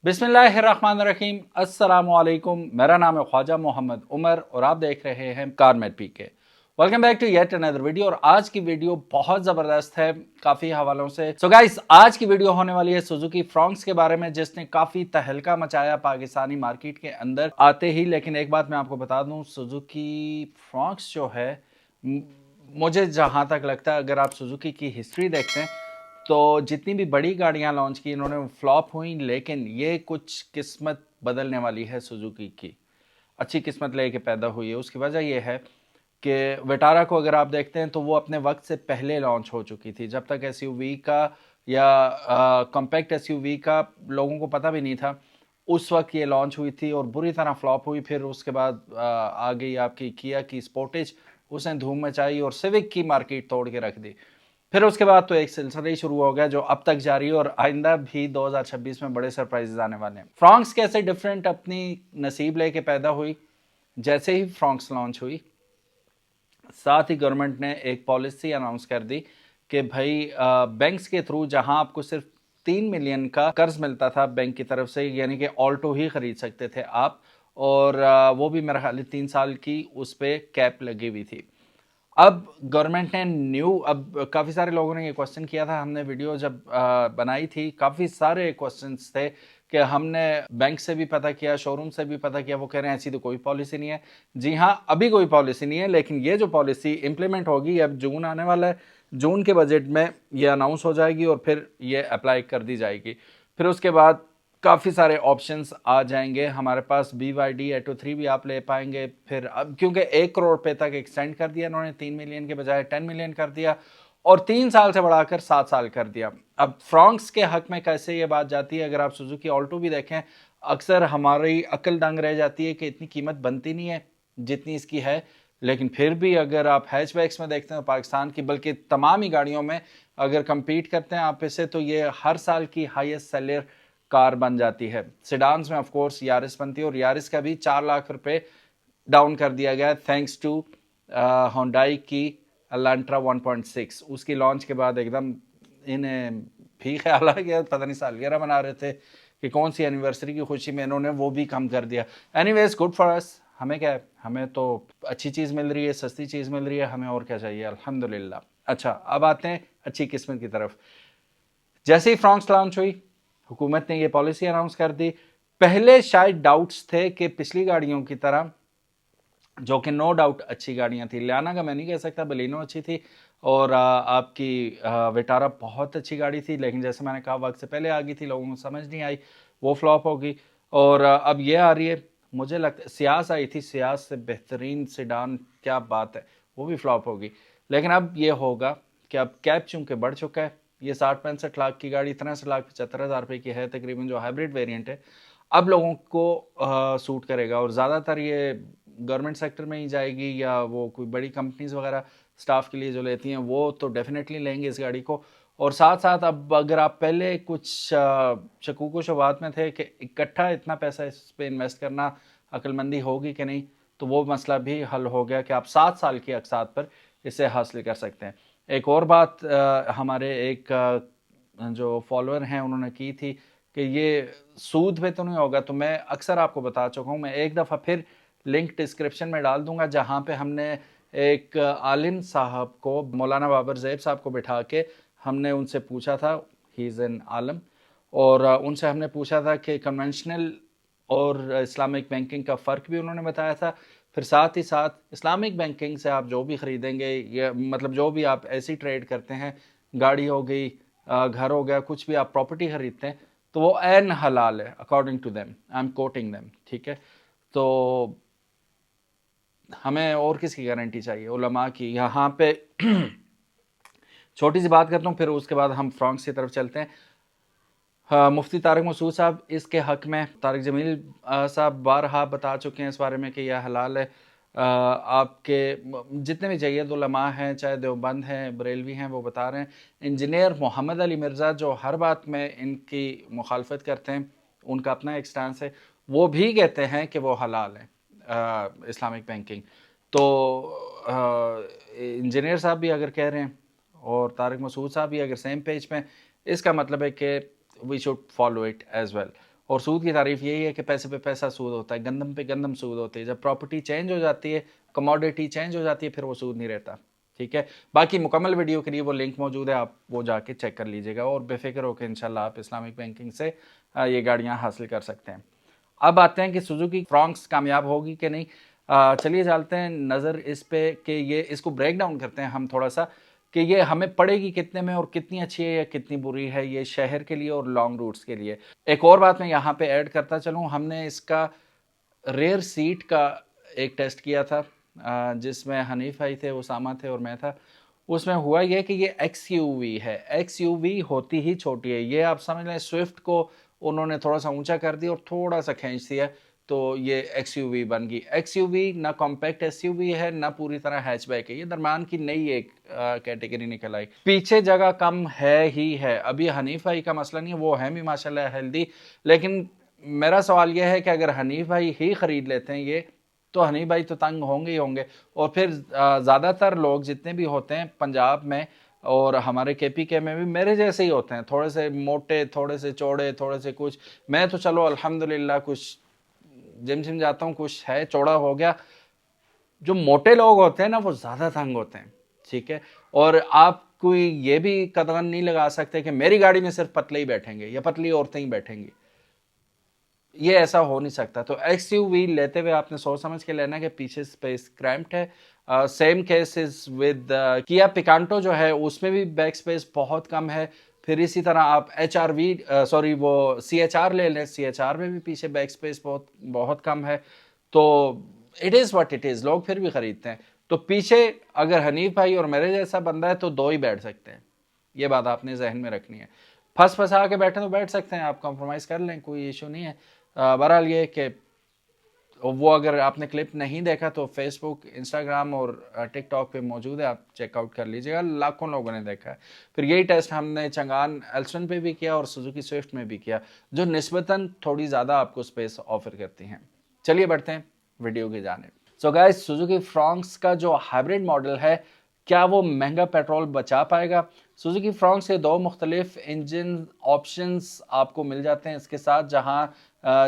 बिस्मिल्लाहिर्रहमानिर्रहीम, अस्सलामुअलैकुम। मेरा नाम है ख्वाजा मोहम्मद उमर और आप देख रहे हैं car mate P K. Welcome back to yet another video. और आज की वीडियो बहुत ज़बरदस्त है काफ़ी हवालों से। सो गाइस, आज की वीडियो होने वाली है सुजुकी फ्रॉन्क्स के बारे में, जिसने काफ़ी तहलका मचाया पाकिस्तानी मार्केट के अंदर आते ही। लेकिन एक बात मैं आपको बता दूं, सुजुकी फ्रॉन्क्स जो है, मुझे जहाँ तक लगता है, अगर आप सुजुकी की हिस्ट्री देखते हैं तो जितनी भी बड़ी गाड़ियां लॉन्च की इन्होंने फ्लॉप हुई, लेकिन ये कुछ किस्मत बदलने वाली है सुजुकी की। अच्छी किस्मत लेके पैदा हुई है। उसकी वजह यह है कि विटारा को अगर आप देखते हैं तो वो अपने वक्त से पहले लॉन्च हो चुकी थी। जब तक एसयूवी का या कॉम्पैक्ट एसयूवी का लोगों को पता भी नहीं था, उस वक्त ये लॉन्च हुई थी और बुरी तरह फ्लॉप हुई। फिर उसके बाद आ गई आपकी किया की स्पोर्टेज, उसने धूम मचाई और सिविक की मार्केट तोड़ के रख दी। फिर उसके बाद तो एक सिलसिला ही शुरू हो गया जो अब तक जारी है और आइंदा भी 2026 में बड़े सरप्राइजेस आने वाले हैं। फ्रॉन्क्स कैसे डिफरेंट अपनी नसीब लेके पैदा हुई, जैसे ही फ्रॉन्क्स लॉन्च हुई साथ ही गवर्नमेंट ने एक पॉलिसी अनाउंस कर दी कि भाई बैंक्स के थ्रू जहां आपको सिर्फ 3 मिलियन का कर्ज मिलता था बैंक की तरफ से, यानी कि ऑल्टो ही खरीद सकते थे आप, और वो भी मेरा ख्याल 3 साल की उस पर कैप लगी हुई थी। अब गवर्नमेंट ने अब काफ़ी सारे लोगों ने ये क्वेश्चन किया था, हमने वीडियो जब बनाई थी काफ़ी सारे क्वेश्चंस थे कि हमने बैंक से भी पता किया, शोरूम से भी पता किया, वो कह रहे हैं ऐसी तो कोई पॉलिसी नहीं है। जी हाँ, अभी कोई पॉलिसी नहीं है, लेकिन ये जो पॉलिसी इंप्लीमेंट होगी, अब जून आने वाला है, जून के बजट में ये अनाउंस हो जाएगी और फिर ये अप्लाई कर दी जाएगी। फिर उसके बाद काफ़ी सारे ऑप्शंस आ जाएंगे हमारे पास। BYD Atto 3 भी आप ले पाएंगे। फिर अब क्योंकि 1 करोड़ रुपए तक एक्सटेंड कर दिया इन्होंने, 3 मिलियन के बजाय 10 मिलियन कर दिया और 3 साल से बढ़ाकर 7 साल कर दिया। अब फ्रॉन्क्स के हक में कैसे ये बात जाती है, अगर आप सुजुकी ऑल्टो भी देखें, अक्सर हमारी अकल दंग रह जाती है कि इतनी कीमत बनती नहीं है जितनी इसकी है। लेकिन फिर भी अगर आप हैचबैक्स में देखते हैं पाकिस्तान की, बल्कि तमाम ही गाड़ियों में अगर कंपीट करते हैं आप इससे, तो ये हर साल की हाईएस्ट सेलर कार बन जाती है। सिडान्स में ऑफ कोर्स यारिस बनती है और यारिस का भी 4 लाख रुपए डाउन कर दिया गया थैंक्स टू होंडाई की एलांट्रा 1.6। उसकी लॉन्च के बाद एकदम इन्हें भी ख्याल आ गया, पता नहीं सालगिरह मना रहे थे कि कौन सी एनिवर्सरी की खुशी में इन्होंने वो भी कम कर दिया। Anyways, good for us. हमें क्या है, हमें तो अच्छी चीज़ मिल रही है, सस्ती चीज़ मिल रही है, हमें और क्या चाहिए, अल्हम्दुलिल्लाह। अच्छा, अब आते हैं अच्छी किस्मत की तरफ। जैसे ही फ्रॉन्क्स लॉन्च हुई, हुकूमत ने ये पॉलिसी अनाउंस कर दी। पहले शायद डाउट्स थे कि पिछली गाड़ियों की तरह, जो कि नो डाउट अच्छी गाड़ियां थी, लियाना का मैं नहीं कह सकता, बलिनो अच्छी थी और आपकी विटारा बहुत अच्छी गाड़ी थी, लेकिन जैसे मैंने कहा वक्त से पहले आ गई थी, लोगों को समझ नहीं आई, वो फ्लॉप हो गई। और अब ये आ रही है, मुझे लगता सियास आई थी, सियास से बेहतरीन सेडान, क्या बात है, वो भी फ्लॉप होगी। लेकिन अब ये होगा कि अब कैप चूंकि बढ़ चुका है, ये 60-65 लाख की गाड़ी 63,75,000 रुपये की है तकरीबन, जो हाइब्रिड वेरिएंट है, अब लोगों को सूट करेगा और ज़्यादातर ये गवर्नमेंट सेक्टर में ही जाएगी, या वो कोई बड़ी कंपनीज वगैरह स्टाफ के लिए जो लेती हैं वो तो डेफिनेटली लेंगे इस गाड़ी को। और साथ साथ अब अगर आप पहले कुछ शकूक शुबात में थे कि इकट्ठा इतना पैसा इस पर इन्वेस्ट करना अक्लमंदी होगी कि नहीं, तो वो मसला भी हल हो गया कि आप 7 साल की अकसात पर इसे हासिल कर सकते हैं। एक और बात हमारे एक जो फॉलोअर हैं उन्होंने की थी कि ये सूद पे तो नहीं होगा, तो मैं अक्सर आपको बता चुका हूँ, मैं एक दफ़ा फिर लिंक डिस्क्रिप्शन में डाल दूंगा, जहाँ पे हमने एक आलिम साहब को, मौलाना बाबर ज़ैब साहब को बिठा के हमने उनसे पूछा था, ही इज़ एन आलम, और उनसे हमने पूछा था कि कन्वेंशनल और इस्लामिक बैंकिंग का फ़र्क भी उन्होंने बताया था। फिर साथ ही साथ इस्लामिक बैंकिंग से आप जो भी ख़रीदेंगे, या मतलब जो भी आप ऐसी ट्रेड करते हैं, गाड़ी हो गई, घर हो गया, कुछ भी आप प्रॉपर्टी ख़रीदते हैं, तो वो एन हलाल है according to them, I am quoting them, ठीक है। तो हमें और किसकी गारंटी चाहिए, उलमा की। यहाँ पे छोटी सी बात करता हूँ, फिर उसके बाद हम फ्रॉन्क्स की तरफ चलते हैं। मुफ्ती तारिक मसूद साहब इसके हक में, तारिक जमील साहब बारहा बता चुके हैं इस बारे में कि यह हलाल है। आपके जितने भी जय्यद उलमा हैं, चाहे देवबंद हैं, बरेलवी हैं, वो बता रहे हैं। इंजीनियर मोहम्मद अली मिर्ज़ा जो हर बात में इनकी मुखालफत करते हैं, उनका अपना एक स्टांस है, वो भी कहते हैं कि वो हलाल है इस्लामिक बैंकिंग। तो इंजीनियर साहब भी अगर कह रहे हैं और तारिक मसूद साहब भी अगर सेम पेज पे, इसका मतलब है कि we should follow it as well. और सूद की तारीफ यही है कि पैसे पे पैसा सूद होता है, गंदम पे गंदम सूद होती है। जब प्रॉपर्टी चेंज हो जाती है, कमोडिटी चेंज हो जाती है, फिर वो सूद नहीं रहता। ठीक है, बाकी मुकम्मल वीडियो के लिए वो लिंक मौजूद है, आप वो जाके चेक कर लीजिएगा और बेफिक्र होकर इंशाल्लाह आप इस्लामिक बैंकिंग से ये गाड़ियाँ हासिल कर सकते हैं। अब आते हैं कि सुजुकी फ्रॉन्क्स कामयाब होगी कि नहीं। चलिए डालते हैं नज़र इस पे कि ये इसको ब्रेक डाउन करते हैं हम थोड़ा सा कि ये हमें पड़ेगी कितने में और कितनी अच्छी है या कितनी बुरी है, ये शहर के लिए और लॉन्ग रूट्स के लिए। एक और बात मैं यहाँ पे ऐड करता चलूँ, हमने इसका रेयर सीट का एक टेस्ट किया था जिसमें हनीफ भाई थे, उसामा थे और मैं था। उसमें हुआ ये कि ये XUV है। XUV होती ही छोटी है, ये आप समझ लें स्विफ्ट को उन्होंने थोड़ा सा ऊंचा कर दिया और थोड़ा सा खींच दिया तो ये XUV बन गई। XUV ना कॉम्पैक्ट SUV है ना पूरी तरह हैचबैक है, ये दरम्यान की नई एक कैटेगरी निकल आई। पीछे जगह कम है ही है। अभी हनीफ भाई का मसला नहीं है, वो है भी माशाल्लाह हेल्दी, लेकिन मेरा सवाल यह है कि अगर हनीफ भाई ही खरीद लेते हैं ये, तो हनीफ भाई तो तंग होंगे ही होंगे। और फिर ज़्यादातर लोग जितने भी होते हैं पंजाब में और हमारे KPK में भी मेरे जैसे ही होते हैं, थोड़े से मोटे, थोड़े से चौड़े, थोड़े से कुछ। मैं तो चलो अल्हम्दुलिल्लाह कुछ जिम जाता हूँ, कुछ है चौड़ा हो गया। जो मोटे लोग होते हैं ना वो ज़्यादा तंग होते हैं। ठीक है, और आप कोई ये भी कदम नहीं लगा सकते कि मेरी गाड़ी में सिर्फ पतले ही बैठेंगे या पतली औरतें ही बैठेंगी, ये ऐसा हो नहीं सकता। तो XUV लेते हुए आपने सोच समझ के लेना कि पीछे स्पेस क्रैम्प्ड है। Same case is with Kia Picanto जो है, उसमें भी बैक स्पेस बहुत कम है। फिर इसी तरह आप सॉरी वो CHR ले लें, CHR में भी पीछे बैक स्पेस बहुत बहुत कम है। तो it is what it is, लोग फिर भी खरीदते हैं। तो पीछे अगर हनीफ भाई और मेरे जैसा बंदा है तो दो ही बैठ सकते हैं, ये बात आपने जहन में रखनी है। फंस फंसा के बैठे तो बैठ सकते हैं, आप कॉम्प्रोमाइज़ कर लें, कोई इशू नहीं है। बहरहाल ये कि वो अगर आपने क्लिप नहीं देखा तो फेसबुक, इंस्टाग्राम और टिकटॉक पे मौजूद है, आप चेकआउट कर लीजिएगा, लाखों लोगों ने देखा है। फिर यही टेस्ट हमने चंगान एल्सन पे भी किया और सुजुकी स्विफ्ट में भी किया, जो निस्बतन थोड़ी ज़्यादा आपको स्पेस ऑफर करती हैं। चलिए बढ़ते हैं वीडियो की जानिब। सो गाइस, सुजुकी फ्रॉन्क्स का जो हाइब्रिड मॉडल है, क्या वो महंगा पेट्रोल बचा पाएगा? सुजुकी फ्रॉन्क्स के दो मुख्तलिफ इंजन ऑप्शंस आपको मिल जाते हैं इसके साथ। जहां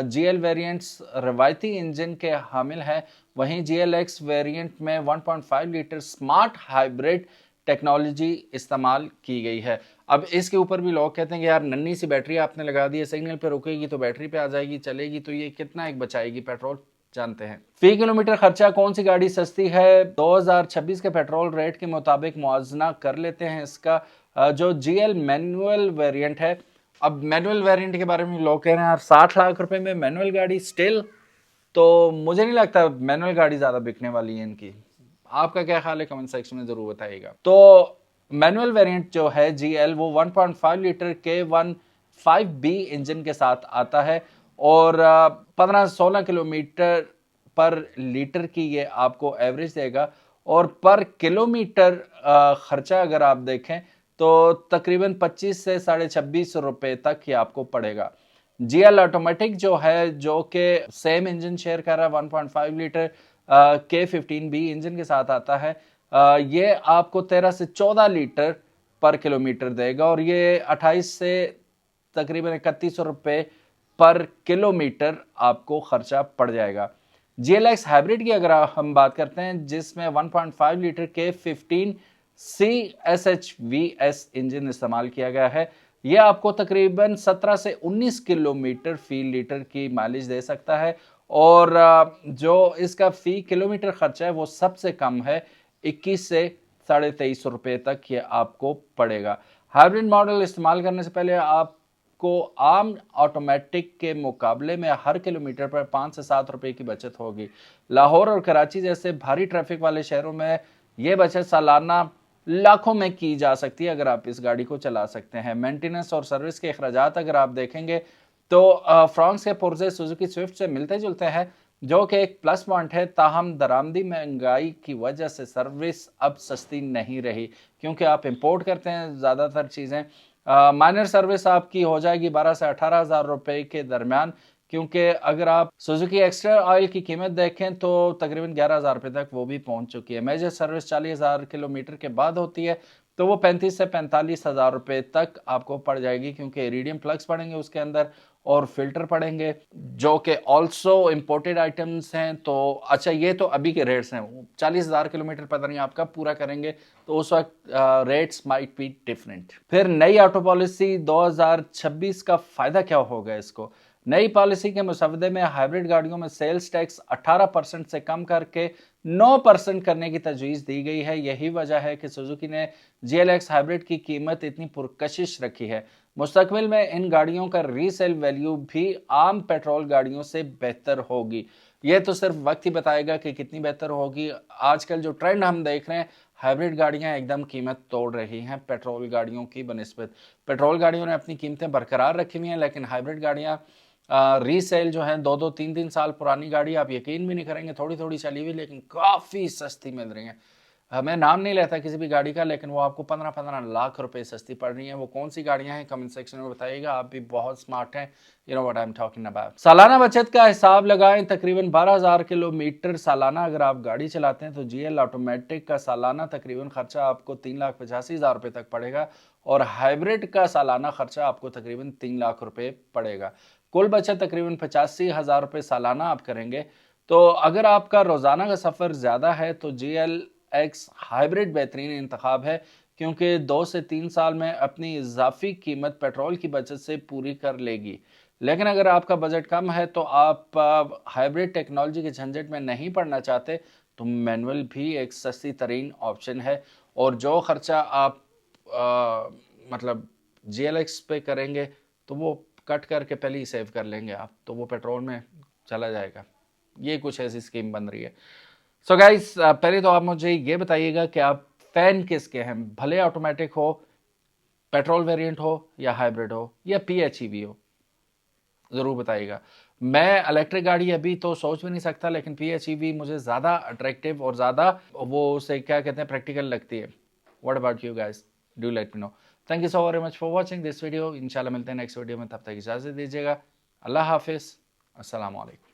GL वेरिएंट्स रवायती इंजन के हामिल हैं, वहीं GLX वेरिएंट में 1.5 लीटर स्मार्ट हाइब्रिड टेक्नोलॉजी इस्तेमाल की गई है। अब इसके ऊपर भी लोग कहते हैं कि यार नन्ही सी बैटरी आपने लगा दी है, सिग्नल पे रुकेगी तो बैटरी पे आ जाएगी, चलेगी, तो ये कितना एक बचाएगी पेट्रोल, जानते हैं। फी किलोमीटर खर्चा कौन सी गाड़ी सस्ती है? 2026 के पेट्रोल रेट के मुताबिक मुआवजा कर लेते हैं इसका। जो GL मैनुअल वेरिएंट है, अब मैनुअल वेरिएंट के बारे में लोग कह रहे हैं यार 60 लाख रुपए में मैनुअल गाड़ी स्टिल, तो मुझे नहीं लगता मैनुअल गाड़ी ज़्यादा बिकने वाली है इनकी। आपका क्या ख्याल है, कमेंट सेक्शन में ज़रूर बताइएगा। तो मैनुअल वेरिएंट जो है GL, वो 1.5 लीटर के 15B इंजन के साथ आता है और 15-16 किलोमीटर पर लीटर की ये आपको एवरेज देगा। और पर किलोमीटर खर्चा अगर आप देखें तो तकरीबन 25 से 26.5 रुपए तक ये आपको पड़ेगा। GL ऑटोमेटिक जो है, जो कि सेम इंजन शेयर कर रहा है, 1.5 लीटर K15B इंजन के साथ आता है, ये आपको 13 से 14 लीटर पर किलोमीटर देगा और ये 28 से तकरीबन 31 रुपए पर किलोमीटर आपको खर्चा पड़ जाएगा। GLX हाइब्रिड की अगर हम बात करते हैं, जिसमें 1.5 लीटर K15C SHVS इंजन इस्तेमाल किया गया है, यह आपको तकरीबन 17 से 19 किलोमीटर फी लीटर की माइलेज दे सकता है और जो इसका फी किलोमीटर खर्चा है वो सबसे कम है, 21 से 23.5 रुपए तक ये आपको पड़ेगा। हाइब्रिड मॉडल इस्तेमाल करने से पहले आपको आम ऑटोमेटिक के मुकाबले में हर किलोमीटर पर 5 से 7 रुपए की बचत होगी। लाहौर और कराची जैसे भारी ट्रैफिक वाले शहरों में यह बचत सालाना लाखों में की जा सकती है अगर आप इस गाड़ी को चला सकते हैं। मेंटेनेंस और सर्विस के अखराजात अगर आप देखेंगे तो फ्रॉन्क्स के पुर्जे सुजुकी स्विफ्ट से मिलते जुलते हैं, जो कि एक प्लस पॉइंट है। ताहम दरामदी महंगाई की वजह से सर्विस अब सस्ती नहीं रही, क्योंकि आप इंपोर्ट करते हैं ज़्यादातर चीज़ें। माइनर सर्विस आपकी हो जाएगी 12 से 18 हज़ार रुपये के दरमियान, क्योंकि अगर आप सुजुकी एक्स्ट्रा ऑयल की कीमत देखें तो तकरीबन 11 हज़ार रुपये तक वो भी पहुंच चुकी है। मेजर सर्विस 40 हज़ार किलोमीटर के बाद होती है, तो वो 35 से 45 हज़ार रुपये तक आपको पड़ जाएगी, क्योंकि इरिडियम प्लग्स पड़ेंगे उसके अंदर और फिल्टर पड़ेंगे जो कि ऑल्सो इम्पोर्टेड आइटम्स हैं। तो अच्छा, ये तो अभी के रेट्स हैं, 40,000 किलोमीटर पता नहीं आपका पूरा करेंगे तो उस वक्त रेट्स माइट बी डिफरेंट। फिर नई ऑटो पॉलिसी 2026 का फ़ायदा क्या होगा इसको? नई पॉलिसी के मुसवदे में हाइब्रिड गाड़ियों में सेल्स टैक्स 18% से कम करके 9% करने की तजवीज़ दी गई है। यही वजह है कि सुजुकी ने GLX हाइब्रिड की कीमत इतनी पुरकशिश रखी है। मुस्तकबिल में इन गाड़ियों का रीसेल वैल्यू भी आम पेट्रोल गाड़ियों से बेहतर होगी। यह तो सिर्फ वक्त ही बताएगा कि कितनी बेहतर होगी। आजकल जो ट्रेंड हम देख रहे हैं, हाइब्रिड गाड़ियां एकदम कीमत तोड़ रही हैं पेट्रोल गाड़ियों की बनिस्बत। पेट्रोल गाड़ियों ने अपनी कीमतें बरकरार रखी हुई हैं, लेकिन हाइब्रिड गाड़ियां रीसेल जो हैं 2-2 3-3 साल पुरानी गाड़ी आप यकीन भी नहीं करेंगे, थोड़ी थोड़ी चली हुई लेकिन काफ़ी सस्ती मिल रही हैं। मैं नाम नहीं लेता किसी भी गाड़ी का, लेकिन वो आपको 15-15 लाख रुपए सस्ती पड़ रही हैं। वो कौन सी गाड़ियां हैं कमेंट सेक्शन में बताइएगा, आप भी बहुत स्मार्ट हैं, you know what I am talking about. सालाना बचत का हिसाब लगाएं, तकरीबन 12,000 किलोमीटर सालाना अगर आप गाड़ी चलाते हैं तो GL ऑटोमेटिक का सालाना तकरीबन खर्चा आपको 3,85,000 रुपये तक पड़ेगा और हाइब्रिड का सालाना खर्चा आपको तकरीबन 3 लाख रुपये पड़ेगा। कुल बचत तकरीबन 85,000 रुपये सालाना आप करेंगे। तो अगर आपका रोज़ाना का सफ़र ज़्यादा है तो GLX हाइब्रिड बेहतरीन इंतखाब है, क्योंकि 2 से 3 साल में अपनी इजाफी कीमत पेट्रोल की बचत से पूरी कर लेगी। लेकिन अगर आपका बजट कम है तो आप हाइब्रिड टेक्नोलॉजी के झंझट में नहीं पड़ना चाहते तो मैनुअल भी एक सस्ती तरीन ऑप्शन है। और जो खर्चा आप मतलब GLX पे करेंगे तो वो कट करके पहले ही सेव कर लेंगे आप, तो वो पेट्रोल में चला जाएगा। ये कुछ ऐसी स्कीम बन रही है। सो गाइस, पहले तो आप मुझे ये बताइएगा कि आप फैन किसके हैं, भले ऑटोमेटिक हो, पेट्रोल वेरिएंट हो या हाइब्रिड हो या PHEV हो, ज़रूर बताइएगा। मैं इलेक्ट्रिक गाड़ी अभी तो सोच भी नहीं सकता, लेकिन PHEV मुझे ज़्यादा अट्रैक्टिव और ज़्यादा वो उसे क्या कहते हैं प्रैक्टिकल लगती है। What about you guys, do let me know. Thank you so very much for watching this video. इंशाल्लाह मिलते हैं नेक्स्ट वीडियो में, तब तक इजाज़त दीजिएगा। अल्लाह हाफिज़, अस्सलाम वालेकुम।